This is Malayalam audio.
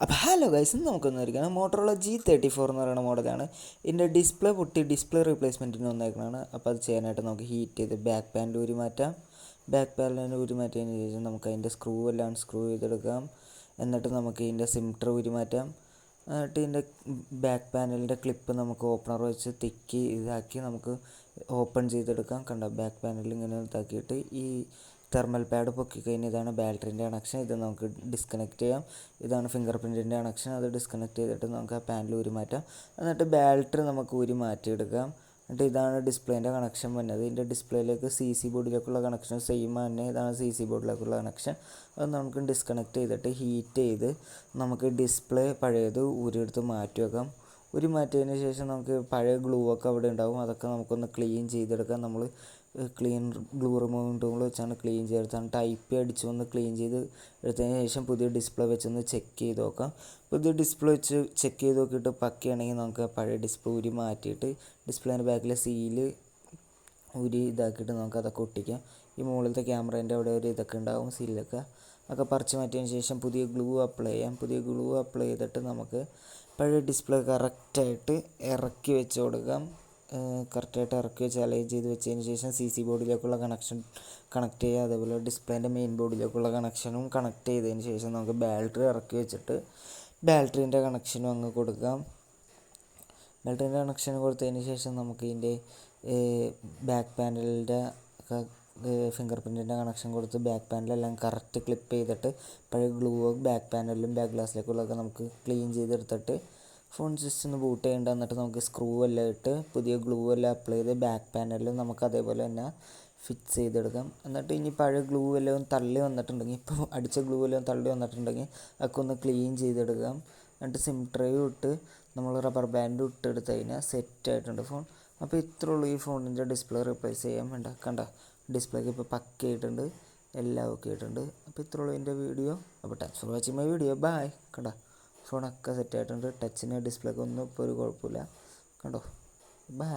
അപ്പോൾ ഹലോ ഗൈസ്, ഇന്ന് നമുക്കൊന്ന് വരികയാണ് മോട്ടോറോള G34 എന്ന് പറയുന്ന മോഡലാണ്. ഇതിൻ്റെ ഡിസ്പ്ലേ പൊട്ടി ഡിസ്പ്ലേ റീപ്ലേസ്മെൻറ്റിന് വന്നേക്കുന്നതാണ്. അപ്പോൾ അത് ചെയ്യാനായിട്ട് നമുക്ക് ഹീറ്റ് ചെയ്ത് ബാക്ക് പാനൽ ഊരി മാറ്റാം. ബാക്ക് പാനലിന് ഊരി മാറ്റിയതിന് ശേഷം നമുക്ക് അതിൻ്റെ സ്ക്രൂ എല്ലാം സ്ക്രൂ ചെയ്തെടുക്കാം. എന്നിട്ട് നമുക്ക് ഇതിൻ്റെ സിംറ്റർ ഊരി മാറ്റാം. എന്നിട്ട് ഇതിൻ്റെ ബാക്ക് പാനലിൻ്റെ ക്ലിപ്പ് നമുക്ക് ഓപ്പണർ വെച്ച് തിക്കി ഇതാക്കി നമുക്ക് ഓപ്പൺ ചെയ്തെടുക്കാം. കണ്ട ബാക്ക് പാനൽ ഇങ്ങനെ ഇതാക്കിയിട്ട് ഈ തെർമൽ പാഡ് പൊക്കി കഴിഞ്ഞാൽ ഇതാണ് ബാറ്ററിൻ്റെ കണക്ഷൻ. ഇത് നമുക്ക് ഡിസ്കണക്ട് ചെയ്യാം. ഇതാണ് ഫിംഗർ പ്രിൻറ്റിൻ്റെ കണക്ഷൻ. അത് ഡിസ്കണക്ട് ചെയ്തിട്ട് നമുക്ക് ആ പാനൽ ഊരി മാറ്റാം. എന്നിട്ട് ബാറ്ററി നമുക്ക് ഊരി മാറ്റിയെടുക്കാം. എന്നിട്ട് ഇതാണ് ഡിസ്പ്ലേൻ്റെ കണക്ഷൻ വന്നത്. ഇതിൻ്റെ ഡിസ്പ്ലേയിലേക്ക് CC ബോർഡിലേക്കുള്ള കണക്ഷൻ സെയിം തന്നെ. ഇതാണ് CC ബോർഡിലേക്കുള്ള കണക്ഷൻ. അത് നമുക്ക് ഡിസ്കണക്ട് ചെയ്തിട്ട് ഹീറ്റ് ചെയ്ത് നമുക്ക് ഡിസ്പ്ലേ പഴയത് ഊരിയെടുത്ത് മാറ്റി വെക്കാം. ഊരി മാറ്റിയതിന് ശേഷം നമുക്ക് പഴയ ഗ്ലൂ ഒക്കെ അവിടെ ഉണ്ടാകും. അതൊക്കെ നമുക്കൊന്ന് ക്ലീൻ ചെയ്തെടുക്കാം. നമ്മൾ ക്ലീൻ ഗ്ലൂ റിമൂവിങ് ടൂൾ വെച്ചാണ് ക്ലീൻ ചെയ്തെടുത്താണ്. ടൈപ്പ് അടിച്ച് ഒന്ന് ക്ലീൻ ചെയ്ത് എടുത്തതിന് ശേഷം പുതിയ ഡിസ്പ്ലേ വെച്ചൊന്ന് ചെക്ക് ചെയ്ത് നോക്കാം. പുതിയ ഡിസ്പ്ലേ വെച്ച് ചെക്ക് ചെയ്ത് നോക്കിയിട്ട് പക്കയാണെങ്കിൽ നമുക്ക് പഴയ ഡിസ്പ്ലേ ഊരി മാറ്റിയിട്ട് ഡിസ്പ്ലേൻ്റെ ബാക്കിലെ സീല് ഊരി ഇതാക്കിയിട്ട് നമുക്ക് അതൊക്കെ ഒട്ടിക്കാം. ഈ മുകളിലത്തെ ക്യാമറേൻ്റെ അവിടെ ഒരു ഇതൊക്കെ ഉണ്ടാകും, സീലൊക്കെ ഒക്കെ പറിച്ച് മാറ്റിയതിന് ശേഷം പുതിയ ഗ്ലൂ അപ്ലൈ ചെയ്യാം. പുതിയ ഗ്ലൂ അപ്ലൈ ചെയ്തിട്ട് നമുക്ക് പഴയ ഡിസ്പ്ലേ കറക്റ്റായിട്ട് ഇറക്കി വെച്ച് കൊടുക്കാം. കറക്റ്റായിട്ട് ഇറക്കി വെച്ച് അലൈൻ ചെയ്ത് വെച്ചതിന് ശേഷം CC ബോർഡിലേക്കുള്ള കണക്ഷൻ കണക്ട് ചെയ്യുക. അതേപോലെ ഡിസ്പ്ലേൻ്റെ മെയിൻ ബോർഡിലേക്കുള്ള കണക്ഷനും കണക്ട് ചെയ്തതിന് ശേഷം നമുക്ക് ബാറ്ററി ഇറക്കി വെച്ചിട്ട് ബാറ്ററീൻ്റെ കണക്ഷനും അങ്ങ് കൊടുക്കാം. ബാറ്ററീൻ്റെ കണക്ഷൻ കൊടുത്തതിന് ശേഷം നമുക്ക് ഇതിൻ്റെ ബാക്ക് പാനലിൻ്റെ ഫിംഗർ പ്രിൻറ്റിൻ്റെ കണക്ഷൻ കൊടുത്ത് ബാക്ക് പാനലെല്ലാം കറക്റ്റ് ക്ലിപ്പ് ചെയ്തിട്ട് പഴയ ഗ്ലൂ ബാക്ക് പാനലിലും ബാക്ക് ഗ്ലാസ്സിലേക്കുള്ളതൊക്കെ നമുക്ക് ക്ലീൻ ചെയ്തെടുത്തിട്ട് ഫോൺ ജസ്റ്റ് ഒന്ന് ബൂട്ട് ചെയ്യേണ്ട. എന്നിട്ട് നമുക്ക് സ്ക്രൂ എല്ലാം ഇട്ട് പുതിയ ഗ്ലൂ എല്ലാം അപ്ലൈ ചെയ്ത് ബാക്ക് പാനലിലും നമുക്ക് അതേപോലെ തന്നെ ഫിക്സ് ചെയ്തെടുക്കാം. എന്നിട്ട് ഇനി പഴയ ഗ്ലൂ എല്ലാം തള്ളി വന്നിട്ടുണ്ടെങ്കിൽ, ഇപ്പോൾ അടിച്ച ഗ്ലൂ എല്ലാം തള്ളി വന്നിട്ടുണ്ടെങ്കിൽ അതൊക്കെ ഒന്ന് ക്ലീൻ ചെയ്തെടുക്കാം. എന്നിട്ട് സിം ട്രേയും ഇട്ട് നമ്മൾ റബ്ബർ ബാൻഡും ഇട്ടെടുത്ത് കഴിഞ്ഞാൽ സെറ്റായിട്ടുണ്ട് ഫോൺ. അപ്പോൾ ഇത്രേ ഉള്ളൂ ഈ ഫോണിൻ്റെ ഡിസ്പ്ലേ റീപ്ലേസ് ചെയ്യാൻ വേണ്ട. കണ്ട ഡിസ്പ്ലേക്ക് ഇപ്പോൾ പക്കയായിട്ടുണ്ട്, എല്ലാം ഓക്കെ ആയിട്ടുണ്ട്. അപ്പോൾ ഇത്രേ ഉള്ളൂ എൻ്റെ വീഡിയോ. അപ്പോൾ thanks for watching my video. Bye. കണ്ട ഫോണൊക്കെ സെറ്റായിട്ടുണ്ട്. ടച്ചിന് ഡിസ്പ്ലേക്ക് ഒന്നും ഇപ്പോൾ ഒരു കുഴപ്പമില്ല. കണ്ടോ. ബൈ.